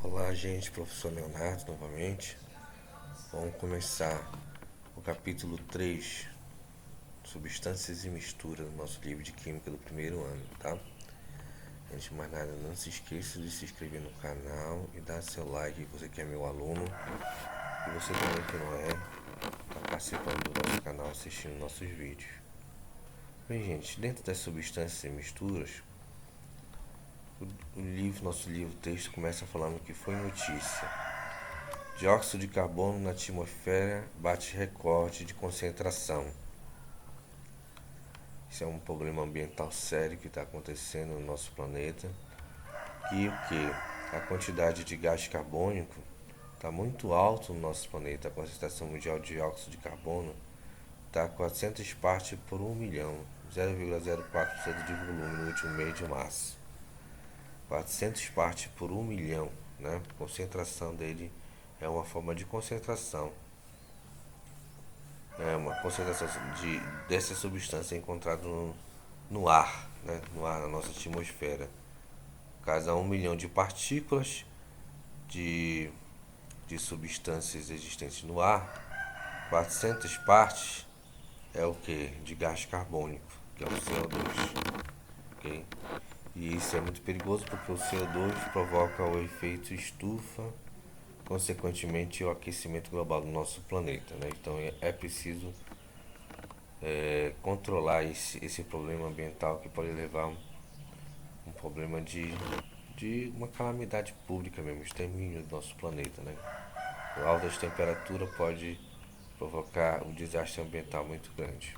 Olá, gente, professor Leonardo novamente. Vamos começar o capítulo 3, Substâncias e Mistura, do nosso livro de Química do primeiro ano, tá? Antes de mais nada, não se esqueça de se inscrever no canal e dar seu like, você que é meu aluno. E você também que não é, está participando do nosso canal, assistindo nossos vídeos. Bem, gente, dentro das substâncias e misturas, nosso livro, texto começa falando que foi notícia. Dióxido de carbono na atmosfera bate recorde de concentração. Isso é um problema ambiental sério que está acontecendo no nosso planeta. E o que? A quantidade de gás carbônico está muito alto no nosso planeta. A concentração mundial de dióxido de carbono está a 400 partes por 1 milhão, 0,04% de volume no último mês de março. 400 partes por 1 milhão, né? A concentração dele é uma forma de concentração. É uma concentração dessa substância encontrada no ar, né? No ar, na nossa atmosfera. Cada 1 milhão de partículas de, de substâncias existentes no ar, 400 partes é o que? De gás carbônico, que é o CO2. Okay? E isso é muito perigoso porque o CO2 provoca o efeito estufa, consequentemente o aquecimento global do nosso planeta. Né? Então é preciso controlar esse problema ambiental que pode levar um problema de uma calamidade pública mesmo, extermínio do nosso planeta. Né? A alta temperatura pode provocar um desastre ambiental muito grande.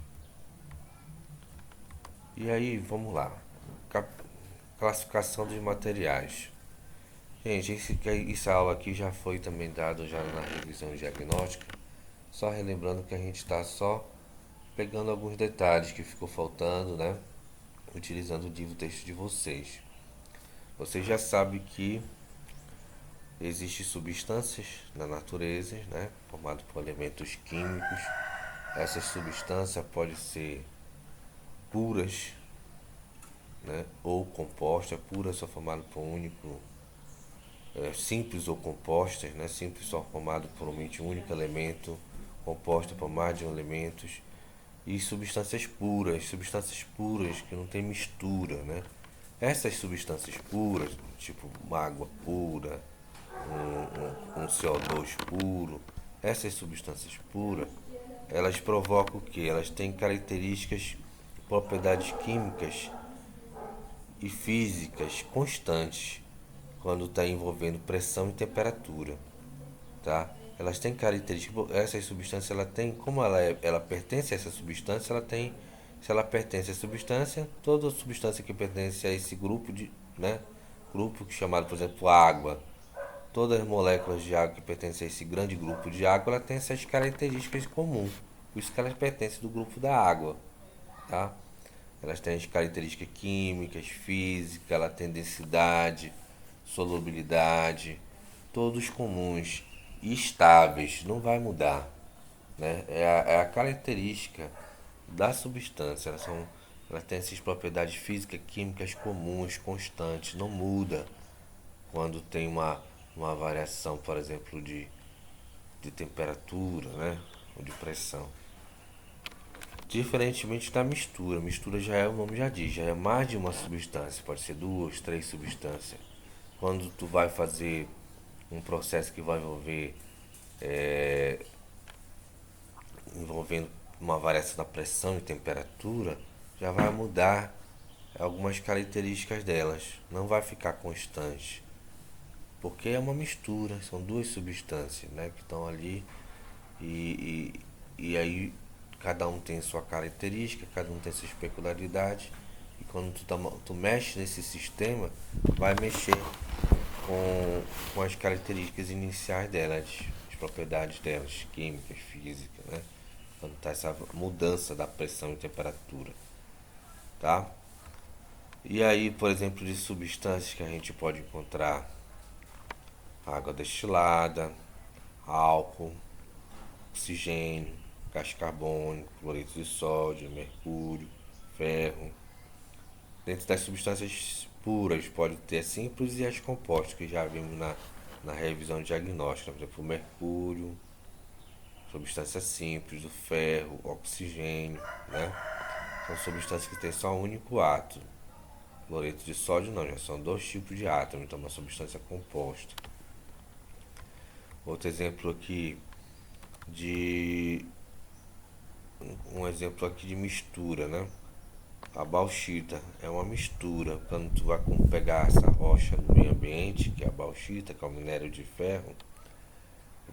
E aí, vamos lá. Classificação dos materiais. Gente, essa aula aqui já foi também dado já na revisão diagnóstica. Só relembrando que a gente está só pegando alguns detalhes que ficou faltando, né? Utilizando o livro texto de vocês. Vocês já sabem que existem substâncias na natureza, né? Formadas por elementos químicos. Essas substâncias podem ser puras, né? Ou compostas. Puras são formadas por um único, simples ou compostas, né? Simples só formado por um único elemento, composta por mais de um elementos. E substâncias puras que não tem mistura, né? Essas substâncias puras, tipo uma água pura, um CO2 puro, essas substâncias puras, elas provocam o que? Elas têm características, propriedades químicas e físicas constantes quando está envolvendo pressão e temperatura, tá? Elas têm características, essas substâncias, ela tem, como ela pertence a essa substância, ela tem, se ela pertence à substância, toda substância que pertence a esse grupo né? Grupo que é chamado, por exemplo, água. Todas as moléculas de água que pertencem a esse grande grupo de água, ela tem essas características comuns. Por isso que elas pertencem do grupo da água, tá? Elas têm as características químicas, físicas, ela tem densidade, solubilidade, todos comuns e estáveis, não vai mudar, né? É a característica da substância, elas têm essas propriedades físicas, químicas comuns, constantes, não muda quando tem uma variação, por exemplo, de temperatura, né? Ou de pressão. Diferentemente da mistura. Mistura já é, o nome já diz, já é mais de uma substância, pode ser duas, três substâncias. Quando tu vai fazer um processo que vai envolvendo uma variação da pressão e temperatura, já vai mudar algumas características delas, não vai ficar constante, porque é uma mistura, são duas substâncias, né, que estão ali e aí cada um tem sua característica, cada um tem suas peculiaridades. E quando tu mexe nesse sistema, vai mexer com as características iniciais delas, as propriedades delas, químicas, físicas, né? Quando está essa mudança da pressão e temperatura, tá? E aí, por exemplo, de substâncias que a gente pode encontrar: água destilada, álcool, oxigênio, gás carbônico, cloreto de sódio, mercúrio, ferro. Dentro das substâncias puras pode ter as simples e as compostas, que já vimos na revisão diagnóstica, por exemplo, o mercúrio, substância simples, o ferro, o oxigênio, né? São substâncias que têm só um único átomo. Cloreto de sódio não, já são dois tipos de átomos, então é uma substância composta. Outro exemplo aqui de um exemplo aqui de mistura, né? A bauxita é uma mistura. Quando tu vai pegar essa rocha no meio ambiente, que é a bauxita, que é o minério de ferro,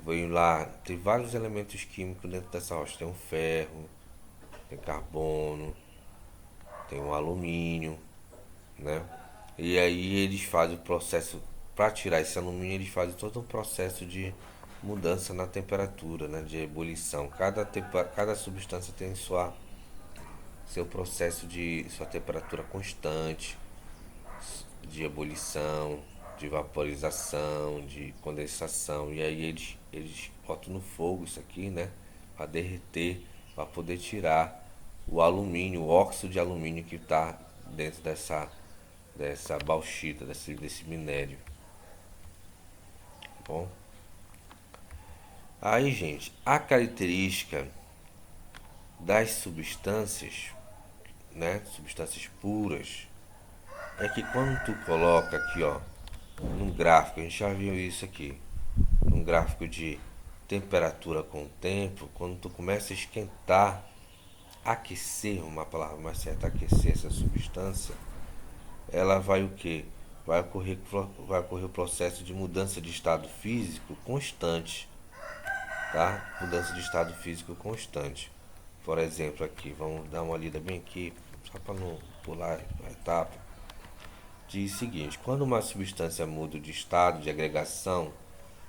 vem lá, tem vários elementos químicos dentro dessa rocha. Tem um ferro, tem carbono, tem um alumínio, né? E aí eles fazem o processo para tirar esse alumínio, eles fazem todo um processo de mudança na temperatura, né, de ebulição. Cada substância tem seu processo de sua temperatura constante, de ebulição, de vaporização, de condensação. E aí eles botam no fogo isso aqui, né, para derreter, para poder tirar o alumínio, o óxido de alumínio que está dentro dessa bauxita, desse minério. Bom, aí, gente, a característica das substâncias, né, substâncias puras, é que quando tu coloca aqui, ó, num gráfico, a gente já viu isso aqui, num gráfico de temperatura com o tempo, quando tu começa a esquentar, aquecer, uma palavra mais certa, aquecer essa substância, ela vai o que? Vai ocorrer o processo de mudança de estado físico constante, tá? Mudança de estado físico constante. Por exemplo, aqui, vamos dar uma lida bem aqui, só para não pular a etapa. Diz o seguinte: quando uma substância muda de estado de agregação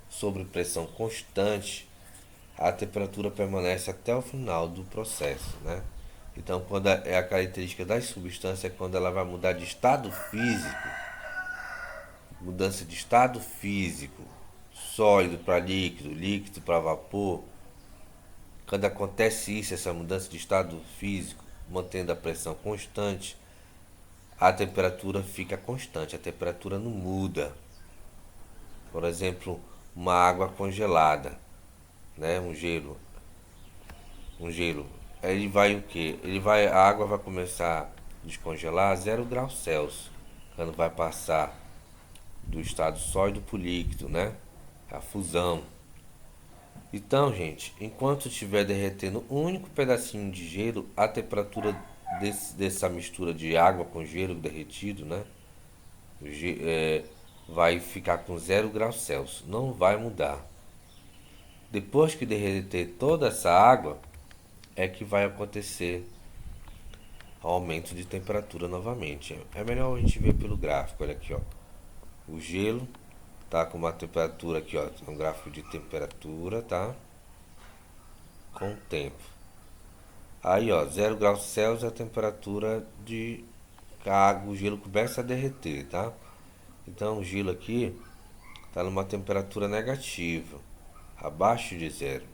sob pressão constante, a temperatura permanece até o final do processo, né? Então, quando é a característica das substâncias é quando ela vai mudar de estado físico, mudança de estado físico, sólido para líquido, líquido para vapor. Quando acontece isso, essa mudança de estado físico, mantendo a pressão constante, a temperatura fica constante, a temperatura não muda. Por exemplo, uma água congelada, né? Um gelo. Ele vai o que? A água vai começar a descongelar a 0 graus Celsius, quando vai passar do estado sólido para o líquido, né? A fusão. Então, gente, enquanto estiver derretendo um único pedacinho de gelo, a temperatura dessa mistura de água com gelo derretido, né? Vai ficar com 0 graus Celsius, não vai mudar. Depois que derreter toda essa água, é que vai acontecer aumento de temperatura novamente. É melhor a gente ver pelo gráfico, olha aqui, ó. O gelo tá com uma temperatura aqui, ó, é um gráfico de temperatura, tá? Com o tempo. Aí, ó, 0 graus Celsius é a temperatura de água, o gelo começa a derreter, tá? Então, o gelo aqui está numa temperatura negativa, abaixo de zero.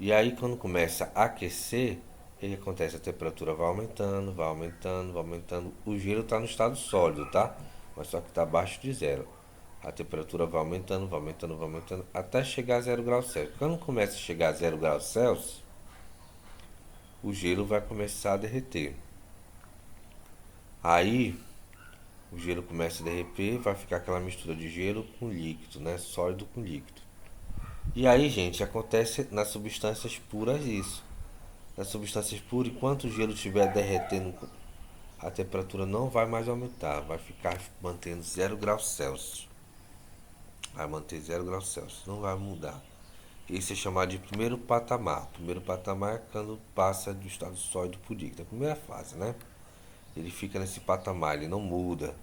E aí, quando começa a aquecer, o que acontece? A temperatura vai aumentando, vai aumentando, vai aumentando. O gelo está no estado sólido, tá? Mas só que está abaixo de zero. A temperatura vai aumentando, vai aumentando, vai aumentando, até chegar a 0 graus Celsius. Quando começa a chegar a 0 graus Celsius, o gelo vai começar a derreter. Aí, o gelo começa a derreter, vai ficar aquela mistura de gelo com líquido, né? Sólido com líquido. E aí, gente, acontece nas substâncias puras isso. Nas substâncias puras, enquanto o gelo estiver derretendo, a temperatura não vai mais aumentar, vai ficar mantendo 0 graus Celsius. Vai manter 0 graus Celsius, não vai mudar. Isso é chamado de primeiro patamar. O primeiro patamar é quando passa do estado sólido para o líquido. A primeira fase, né? Ele fica nesse patamar, ele não muda.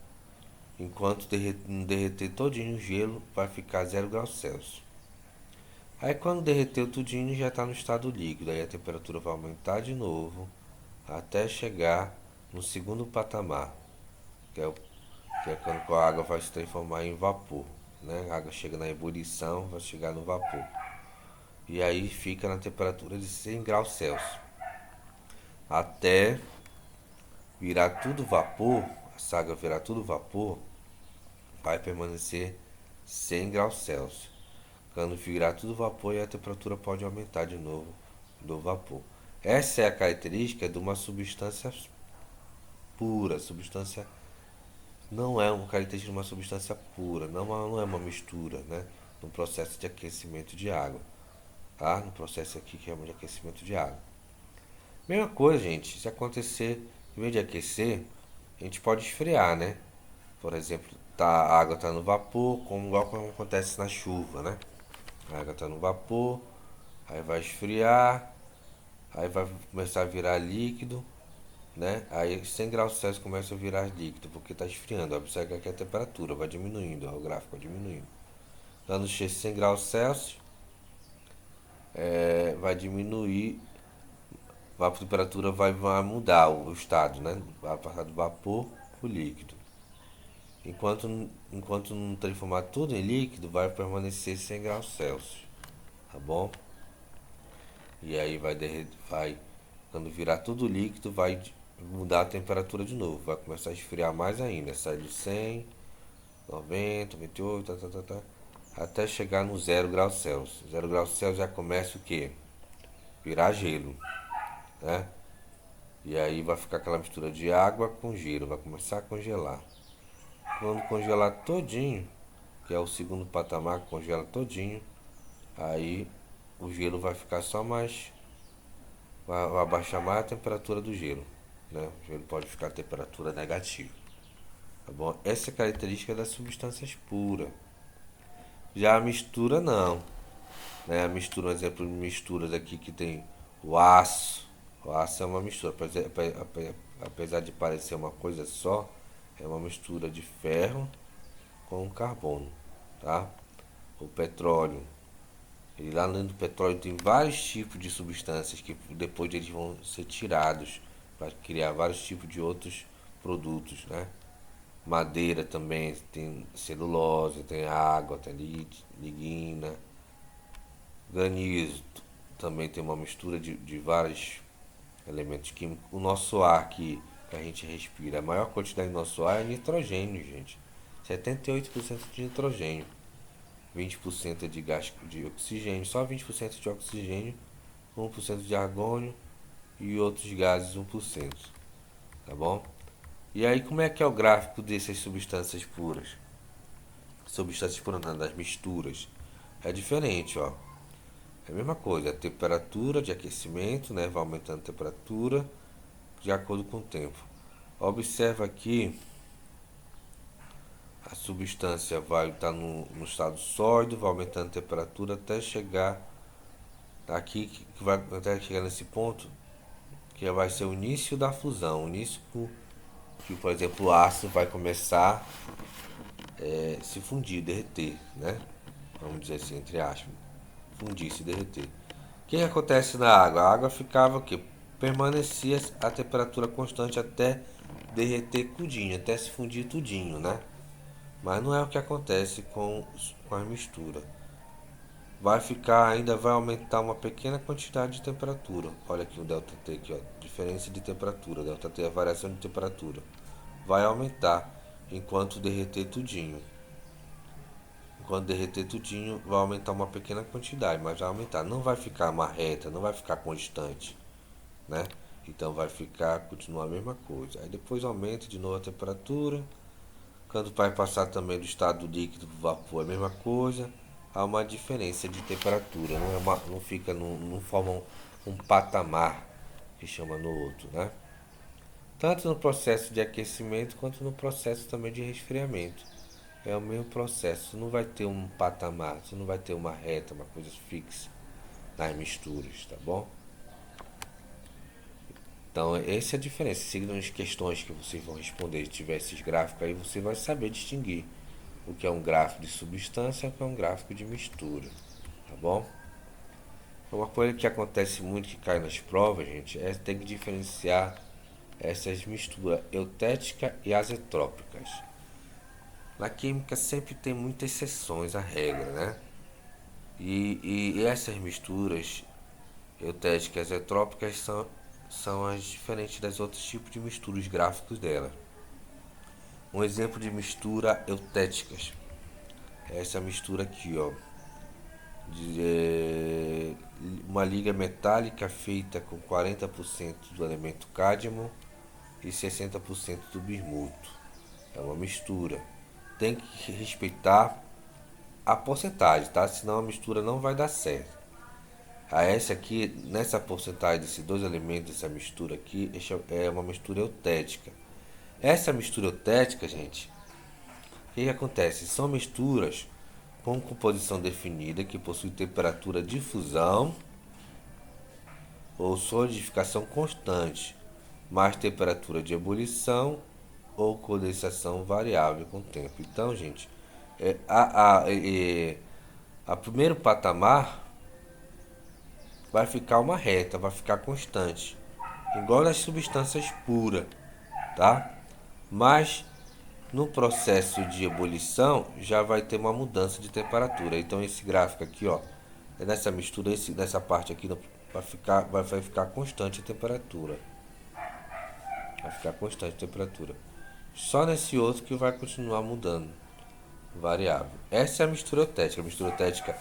Enquanto não derreter todinho o gelo, vai ficar 0 graus Celsius. Aí quando derreteu tudinho, já está no estado líquido. Aí a temperatura vai aumentar de novo, até chegar no segundo patamar, que é quando a água vai se transformar em vapor. Né? A água chega na ebulição, vai chegar no vapor. E aí fica na temperatura de 100 graus Celsius. Até virar tudo vapor, a água virar tudo vapor, vai permanecer 100 graus Celsius. Quando virar tudo vapor, a temperatura pode aumentar de novo do vapor. Essa é a característica de uma substância pura. Substância não é uma característica de uma substância pura, não é uma mistura, né? No processo de aquecimento de água, tá? No processo aqui que é de aquecimento de água. Mesma coisa, gente, se acontecer, em vez de aquecer, a gente pode esfriar, né? Por exemplo, a água está no vapor, igual como acontece na chuva, né? A água está no vapor, aí vai esfriar, aí vai começar a virar líquido, né? Aí 100 graus Celsius começa a virar líquido, porque está esfriando. Observa que a temperatura vai diminuindo, ó, o gráfico vai diminuindo. Quando chega 100 graus Celsius, vai diminuir, a temperatura vai mudar o estado, né? Vai passar do vapor para o líquido. Enquanto não transformar tudo em líquido, vai permanecer 100 graus Celsius, tá bom? E aí quando virar tudo líquido, vai mudar a temperatura de novo, vai começar a esfriar mais ainda, sai de 100, 90, 98, até chegar no 0 graus Celsius. 0 graus Celsius já começa o que? Virar gelo, né? E aí vai ficar aquela mistura de água com gelo, vai começar a congelar. Quando congelar todinho, que é o segundo patamar que congela todinho, aí o gelo vai ficar só mais, vai abaixar mais a temperatura do gelo, né? O gelo pode ficar a temperatura negativa, tá bom? Essa é a característica das substâncias puras. Já a mistura não, né? A mistura, um exemplo de misturas aqui que tem o aço. O aço é uma mistura, apesar de parecer uma coisa só, é uma mistura de ferro com carbono, tá? O petróleo, e lá dentro do petróleo tem vários tipos de substâncias que depois eles vão ser tirados para criar vários tipos de outros produtos, né? Madeira também tem celulose, tem água, tem lignina. Granizo também tem uma mistura de vários elementos químicos. O nosso ar que a gente respira, a maior quantidade do nosso ar é nitrogênio, gente. 78% de nitrogênio. 20% de gás de oxigênio, só 20% de oxigênio, 1% de argônio e outros gases 1%, tá bom? E aí como é que é o gráfico dessas substâncias puras? Substâncias puras não, das misturas. É diferente, ó. É a mesma coisa, a temperatura de aquecimento, né, vai aumentando a temperatura de acordo com o tempo. Observa aqui, a substância vai estar no estado sólido, vai aumentando a temperatura até chegar aqui, que vai até chegar nesse ponto, que vai ser o início da fusão, o início que, por exemplo, o ácido vai começar a se fundir, derreter, né? Vamos dizer assim, entre aspas, fundir, se derreter. O que acontece na água? A água ficava o quê? Permanecia a temperatura constante até derreter tudinho, até se fundir tudinho, né? Mas não é o que acontece com a mistura. Vai aumentar uma pequena quantidade de temperatura. Olha aqui o delta T aqui, ó, diferença de temperatura, delta T é a variação de temperatura. Vai aumentar enquanto derreter tudinho. Enquanto derreter tudinho, vai aumentar uma pequena quantidade, mas vai aumentar. Não vai ficar uma reta, não vai ficar constante, né? Então continuar a mesma coisa. Aí depois aumenta de novo a temperatura. Quando vai passar também do estado líquido para o vapor, é a mesma coisa. Há uma diferença de temperatura, não fica, não forma um patamar que chama no outro, né? Tanto no processo de aquecimento quanto no processo também de resfriamento. É o mesmo processo, não vai ter um patamar, você não vai ter uma reta, uma coisa fixa nas misturas, tá bom? Então, essa é a diferença. Seguindo as questões que vocês vão responder, se tiver esses gráficos aí, você vai saber distinguir o que é um gráfico de substância e o que é um gráfico de mistura, tá bom? Uma coisa que acontece muito, que cai nas provas, gente, é ter que diferenciar essas misturas eutéticas e azotrópicas. Na química sempre tem muitas exceções à regra, né? E essas misturas eutéticas e azotrópicas são as diferentes das outros tipos de misturas gráficos dela. Um exemplo de mistura eutéticas essa mistura aqui, ó, de uma liga metálica feita com 40% do elemento cádmio e 60% do bismuto. É uma mistura. Tem que respeitar a porcentagem, tá? Senão a mistura não vai dar certo. Essa aqui, nessa porcentagem desses dois elementos, essa mistura aqui, é uma mistura eutética. Essa mistura eutética, gente, o que acontece? São misturas com composição definida que possuem temperatura de fusão ou solidificação constante, mais temperatura de ebulição ou condensação variável com o tempo. Então, gente, a primeiro patamar vai ficar uma reta, vai ficar constante, igual nas substâncias puras, tá? Mas no processo de ebulição já vai ter uma mudança de temperatura. Então esse gráfico aqui, ó, é nessa mistura, nessa parte aqui vai ficar constante a temperatura. Vai ficar constante a temperatura. Só nesse outro que vai continuar mudando, variável. Essa é a mistura eutética. A mistura eutética,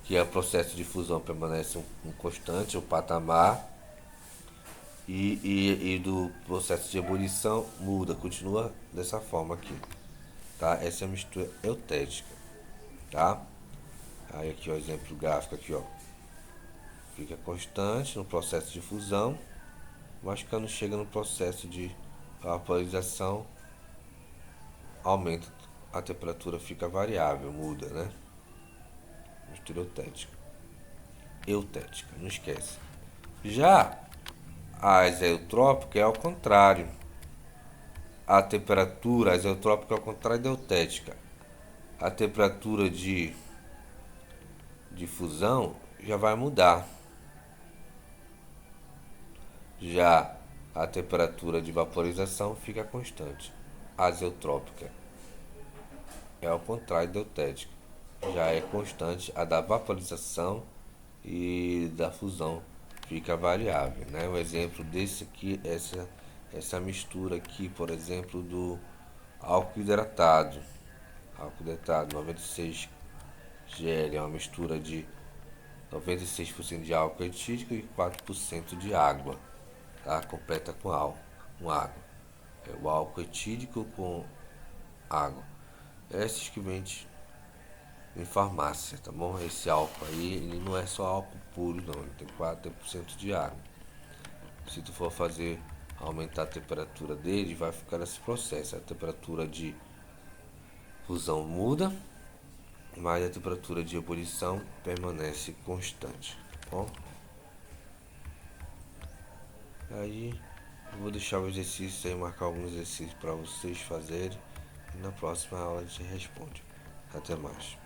que é o processo de fusão, permanece um constante, um patamar. E do processo de ebulição muda, continua dessa forma aqui, tá? Essa é a mistura eutética, tá? Aí aqui, ó, exemplo gráfico aqui, ó, fica constante no processo de fusão, mas quando chega no processo de vaporização, aumenta a temperatura, fica variável, muda, né? Mistura eutética, não esquece. Já a azeotrópica é ao contrário. A temperatura azeotrópica é ao contrário da eutética. A temperatura de fusão já vai mudar. Já a temperatura de vaporização fica constante. Azeotrópica é ao contrário da eutética. Já é constante a da vaporização e da fusão fica variável, né? O exemplo desse aqui, essa mistura aqui, por exemplo, do álcool hidratado. Álcool hidratado 96 GL é uma mistura de 96% de álcool etílico e 4% de água, tá? Completa com álcool, com água. É o álcool etílico com água. Esses que vende em farmácia, tá bom? Esse álcool aí, ele não é só álcool puro, não. Ele tem 4% de água. Se tu for fazer aumentar a temperatura dele, vai ficar nesse processo. A temperatura de fusão muda, mas a temperatura de ebulição permanece constante, tá bom? Aí eu vou deixar o exercício aí, marcar alguns exercícios para vocês fazerem e na próxima aula a gente responde. Até mais.